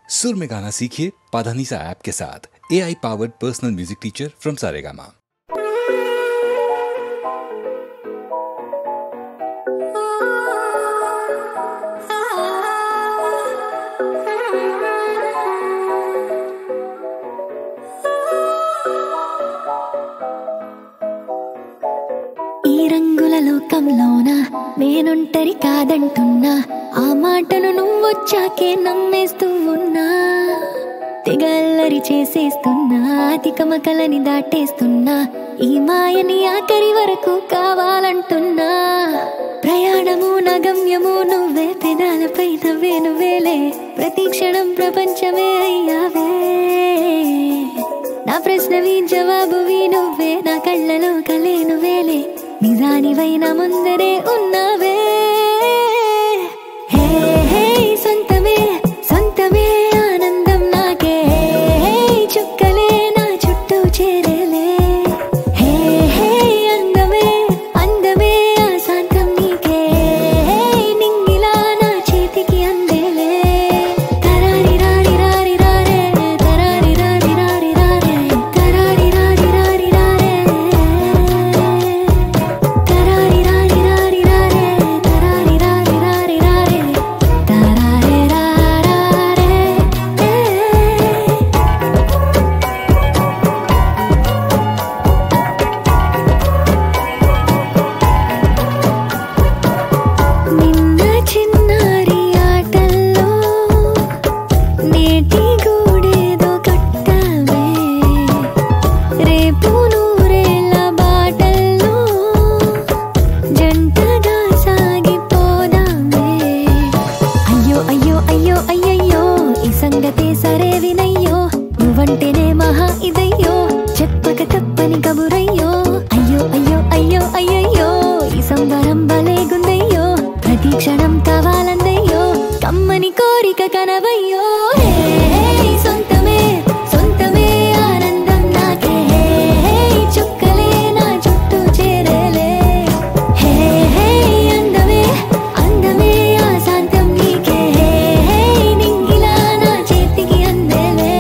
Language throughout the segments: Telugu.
सुर में गाना सीखिए पाधानीसा ऐप के साथ। AI powered personal music teacher from Saregama. ఈ రంగుల లోకంలోన నేనుంటరి కాదంటున్నా, ఆ మాటను నువ్వొచ్చాకే నమ్మేస్తూ ఉన్నా. తెగల్లరి చేసేస్తున్నా, తికమకలని దాటేస్తున్నా, ఈ మాయని ఆఖరి వరకు కావాలంటున్నా. ప్రయాణము నా గమ్యము నువ్వే, పెదాలపై నవ్వే నువ్వేలే, ప్రతి క్షణం ప్రపంచమే అయ్యావే. నా ప్రశ్నవి జవాబువి నువ్వే, నా కళ్ళలో కలే నువ్వేలే, నిజానివై నా ముందరే ఉన్నావే. హే హే సొంతమే సొంతమే ఆనందం నాకే, చుక్కలే నా చుట్టూ చేరేలే. హే హే అందమే అందమే ఆ శాంతం నీకే, నింగిలా నా చేతికి అందేలే. తరారి రారి రారి రారే, తరారి రారి రారి రారే, తరారి రారి రారి రారే, తరారి రారి రారి రారే, తరారి రారి రారి రారే, తరారే రారే. నిన్న చిన్నారి ఆటల్లో నేటి గూడేదో కట్టావే, రేపు నూరేళ్ళ బాటల్లో జంటగా సాగిపోదామే. అయ్యో అయ్యో అయ్యో అయ్యయ్యో, ఈ సంగతే సరే వినయ్యో, నువ్వంటేనే మహా ఇదయ్యో, చెప్పక తప్పని కబురయ్యో. అయ్యో అయ్యో అయ్యో అయ్యయ్యో, ఈ సంబరం భలేగుందయ్యో, ప్రతి క్షణం కావాలందయ్యో, కమ్మని కోరిక కనవయ్యో. హే సొంతమే సొంతమే ఆనందం నాకే, చుక్కలే నా చుట్టూ చేరేలే. హే హే అందమే అందమే ఆ శాంతం నీకే, నింగిలా నా చేతికి అందేలే.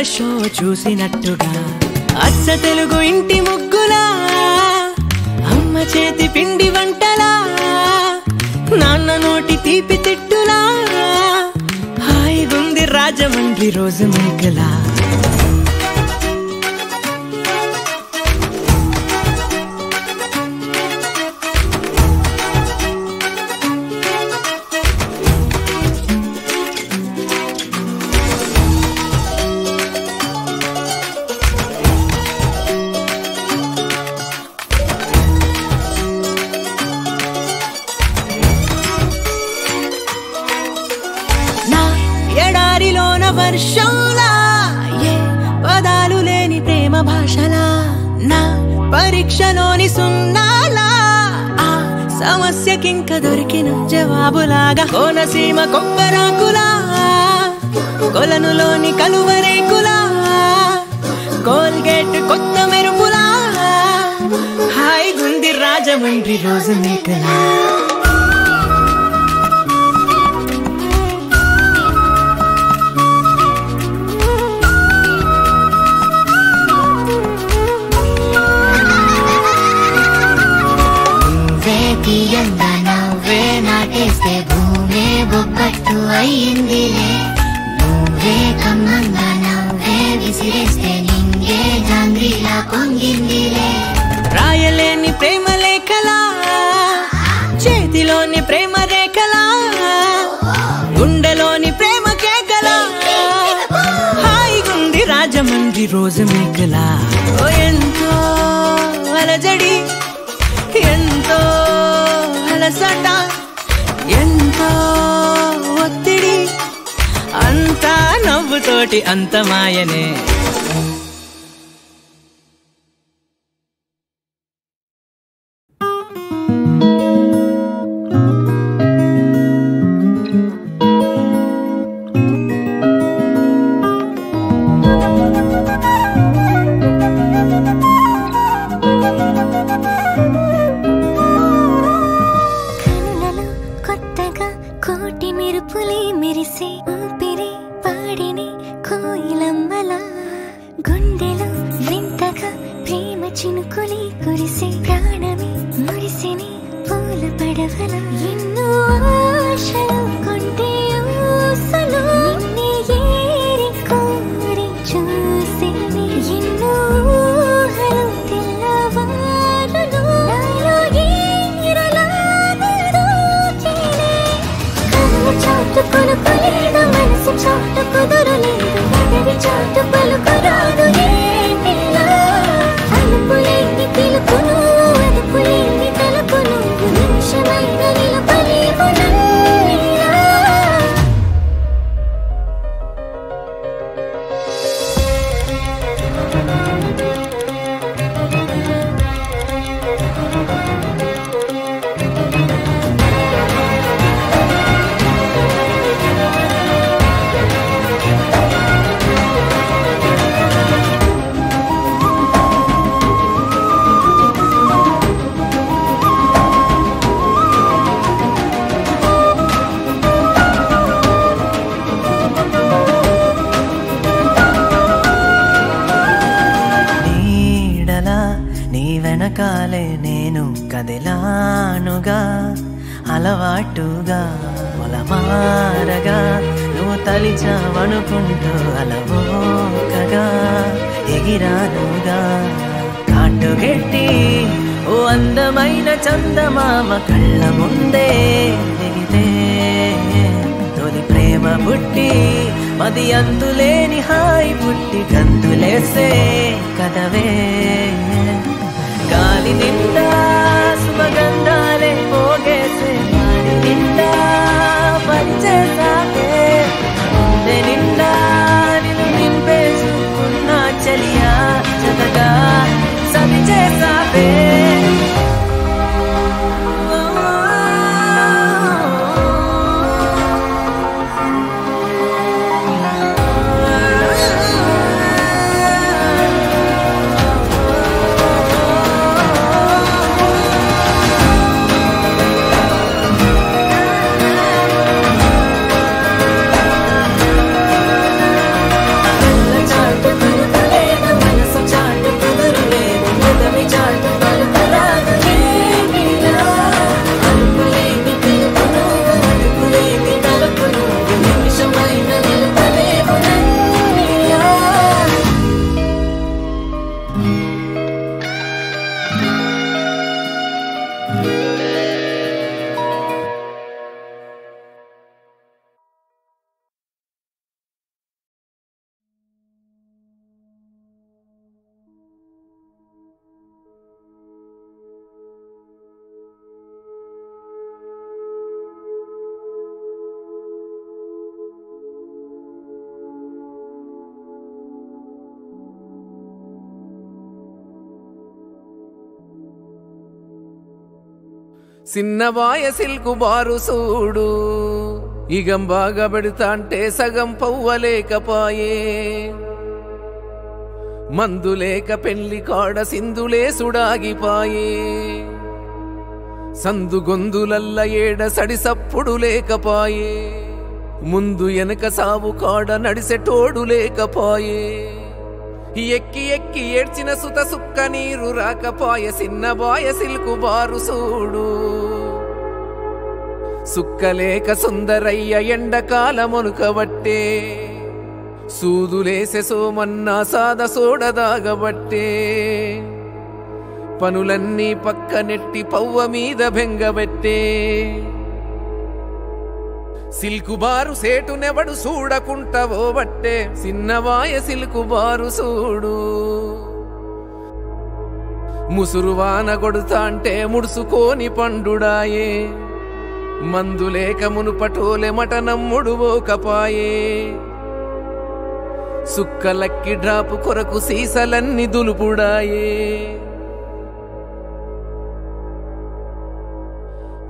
షో చూసినట్టుగా అచ్చ తెలుగు ఇంటి ముగ్గులా అమ్మ చేతి పిండి వంటలా నాన్న నోటి తీపి తిట్టులా హాయిగుంది రాజమండ్రి రోజు మేకలా వర్షంలా ఏ పదాలు లేని ప్రేమ భాషలా నా పరీక్షలోని సున్నాలా ఆ సమస్యకింక దొరికిన జవాబులాగా కోనసీమ కొబ్బరాకులా కొలనులోని కలువరేకులా కోల్గేట్ కొత్త మెరుపులా హాయిగుంది రాజమండ్రి రోజు మేకలా నవ్వే నాటేస్తే భూమే బొబ్బట్టు అయ్యిందిలే నువ్వే కమ్మంగా నవ్వే విసిరేస్తే నింగే జాంగ్రీలా కొంగిందిలే రాయలేని ప్రేమ లేఖలా చేతిలోని ప్రేమ రేఖలా గుండెలోని ప్రేమ కేకలా హాయిగుంది రాజమండ్రి రోజు మేకలా ఓ ఎంతో అలజడి ఎంతో అలసట ఎంతో ఒత్తిడి అంతా నవ్వుతోటి అంత మాయనే వెనకాలే నేను కదిలానుగా అలవాటుగా పొలమారగా నువ్వు తలిచావనుకుంటూ అలవోకగా ఎగిరానుగా కాటుగెట్టి ఓ అందమైన చందమామ కళ్ళ ముందే దిగితే తొలి ప్రేమ పుట్టి మది అంతులేని హాయి పుట్టి గంతులేసే కదవే గాలి నిండా సుమగంధాలే పోగేసే గాలి నిండా పరిచేసాకే గుండె నిండా నిన్ను నింపేసుకున్నా చలియా జతగా సవి చేసావే సిన్నవాయ సిల్కు బారు సూడు ఇగం బాగా పెడతాంటే సగం పవ్వలేకపాయే మందులేక పెళ్లి కాడ సింధులే సుడాగిపాయే సందు గొందులల్ల ఏడ సడిసప్పుడు లేకపాయే ముందు ఎనక సావు కాడ నడిసెటోడు లేకపాయే ఎక్కి ఎక్కి ఏడ్చిన సుత సుక్క నీరు రాకపాయ సిన్నబాయ సిల్కు బారు సూడు సుక్కలేక సుందరయ్య ఎండకాలమునుకబట్టే సూదులేసె సోమన్నా సాద సోడదాగబట్టే పనులన్నీ పక్క నెట్టి పవ్వ మీద బెంగబెట్టే సిల్కు బారు సేటునెవడు చూడకుంటవో బట్టే సిన్నవాయ సిల్కు బారు సూడు ముసురువాన కొడుతాంటే ముడుసుకోని పండుడాయే మందులేక మునుపటోలె మటనమ్ముడు ఓకపాయే సుక్కలక్కి డ్రాపు కొరకు సీసలన్నీ దులుపుడాయే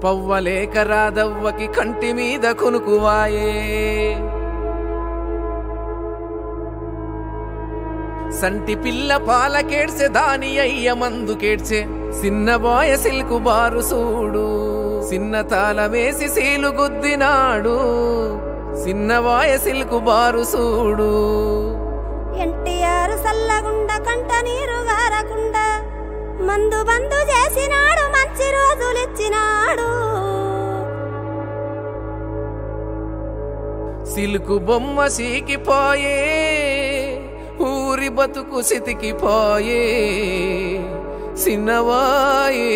పవ్వలేక రాదవ్వకి కంటి మీద కొనుకువాయే సంటి పిల్ల పాలకేడ్సె దాని అయ్య మందుకేడ్చే సిన్నబాయ సిల్కు బారు సూడు సిన్న తాళమేసి సీలు గుద్దినాడు సిన్నబాయ సిల్కు బారు సూడు ఎన్టీఆర్ సల్లగుండ కంట నీరు గారకుండా మందు బందు చేసినాడు మంచి రోజులిచ్చినాడు సిల్కు బొమ్మ సీకిపోయే ఊరి బతుకు సితికిపోయే సిన్నవాయే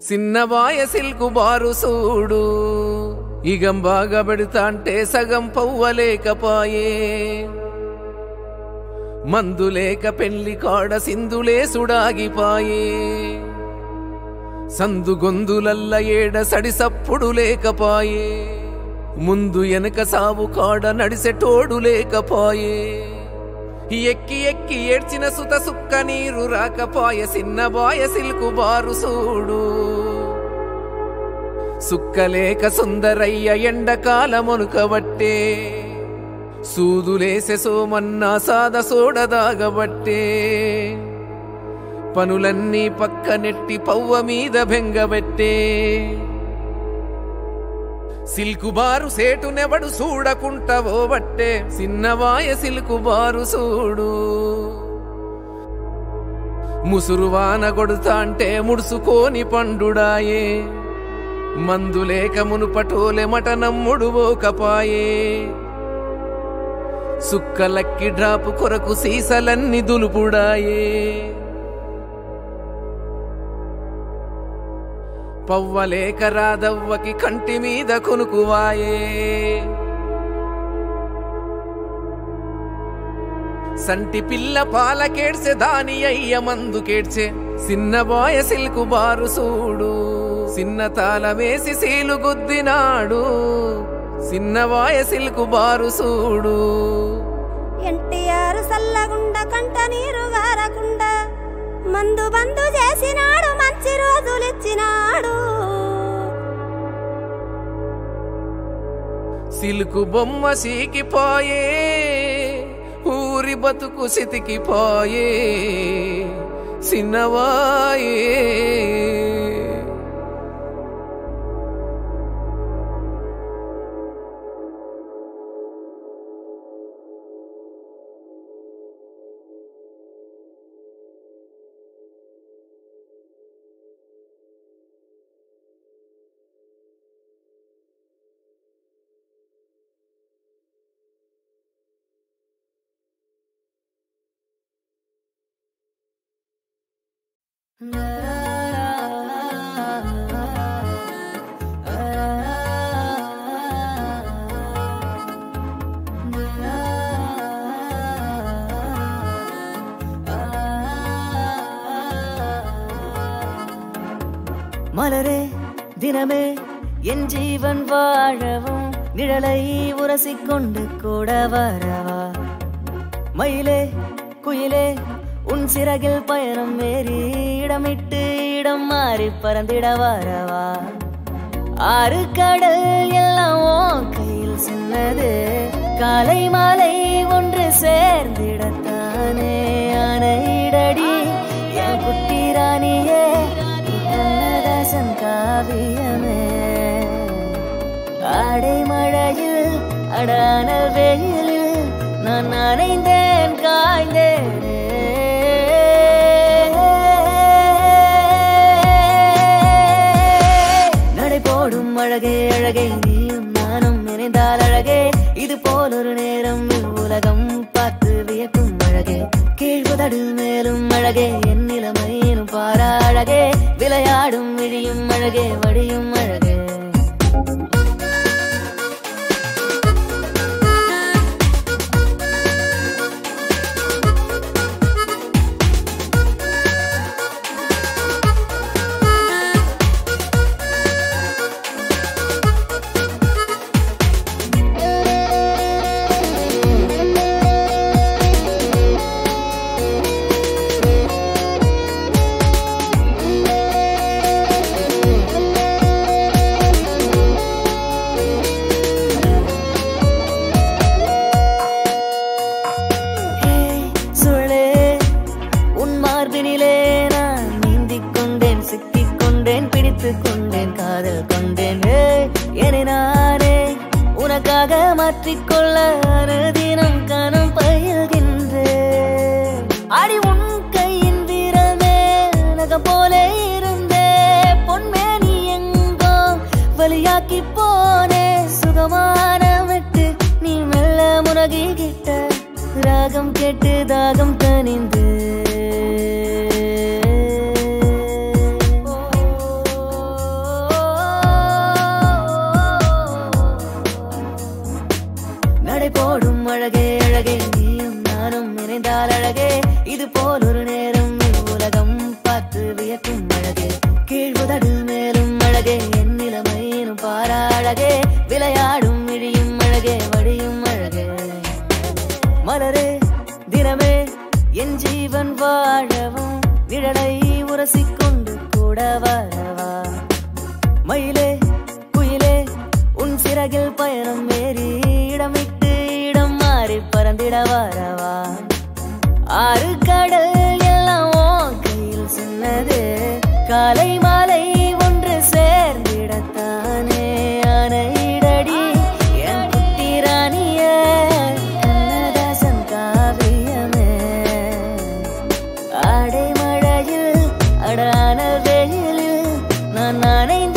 సిన్నబాయ సిల్కు బారు సూడు ఇగం బాగా పెడతాంటే సగం పవ్వలేకపాయే మందులేక పెళ్లి కాడ సింధులే సుడాగిపాయే సందు గొందులల్ల ఏడ సడిసప్పుడు లేకపాయే ముందు ఎనక సావు కాడ నడిసెటోడు లేకపాయే ఎక్కి ఎక్కి ఏడ్చిన సుత సుక్క నీరు రాకపోయ సిన్నబోయ సిల్కు బారు సూడు సుక్కలేక సుందరయ్య ఎండకాలమొనుకబట్టే సూదులేసె సోమన్నా సాద సోడదాగబట్టే పనులన్నీ పక్కనెట్టి పవ్వ మీద బెంగబెట్టే సిల్కు బారు సేటునెవడు చూడకుంటవోబట్టే సిన్నవాయ సిల్కు బారు సూడు ముసురువాన కొడుతాంటే ముడుసుకోని పండుడాయే మందులేక మునుపటోలె మట నమ్ముడు ఓకపాయే సుక్కలక్కి డ్రాపు కొరకు సీసలన్నీ దులుపుడాయే పవ్వలేక రాదవ్వకి కంటి మీద కొనుకువాయే సంటి పిల్ల పాలకేడ్సె దాని అయ్య మందుకేడ్చే సిన్నబోయ సిల్కు బారు సూడు సిన్న తాళమేసి సీలు గుద్దినాడు సిన్నబోయ సిల్కు బారు సూడు ఎన్టీఆర్ సల్లగుండ కంట నీరు గారకుండా మందు బందు చేసినాడు మంచి రోజులిచ్చినాడు సిల్కు బొమ్మ సీకిపోయే ఊరి బతుకు సితికిపోయే సిన్నవాయే மலரே தினமே என் ஜீவன் வாழவும் நிழலை உரசிக்கொண்டு கூட வரவா மயிலே குயிலே உன் சிறகில் பயணம் ஏறி இடமிட்டு இடம் மாறி பறந்திட வரவா ஆறு கடல் எல்லாம் உன் கையில் சொன்னது காலை மாலை ஒன்று சேர்ந்திடத்தானே ஆனையிடடி என் குட்டி ராணியே கண்ணதாசன் காவியமே ஆடை மழையில் அடான வெயிலில் நான் நனைந்தேன் காய்ந்தேனே நடை போடும் அழகே அழகே நீயும் நானும் நினைந்தால் அழகே இது போல் ஒரு நேரம் உலகம் பார்த்து வியக்கும் அழகே கீழ்புதடு மேலும் அழகே என் நிலைமையிலும் பாரா அழகே விளையாடும் விழியும் அழகே வடியும் அழகே மாற்றிக்கொள்ள தினம் கனம் பயில்கின்றேன் அடி உன் கையின் வீரமே நகம் போல இருந்தே பொன்மேனி எங்கோ வலியாக்கி போனே சுகமான விட்டு நீ மெல்ல முனகிக்கிட்ட ராகம் கேட்டு தாகம் தனிந்து போடும் அழகே அழகே நீயும் நானும் நினைந்தால் அழகே இது போல் ஒரு நேரம் உலகம் பார்த்து வியக்கும் அழகே கீழ்புதடு மேலும் அழகே என் நிலைமையிலும் பாரா அழகே விளையாடும் விழியும் அழகே வடியும் அழகே மலரே தினமே வாழவும் நிழலை உரசிக்கொண்டு கூட வரவா மயிலே குயிலே உன் சிறகில் பயணம் ஏறி இடமிட்டு இடம் மாறி பறந்திட வரவா ஆறு கடல் எல்லாம் உன் கையில் சொன்னது காலை மாலை ஒன்று சேர்ந்திடத்தானே ஆனையிடடி என் குட்டி ராணிய கண்ணதாசன் காவியமே ஆடை மழையில் அடான வெயிலில் நான் நனைந்து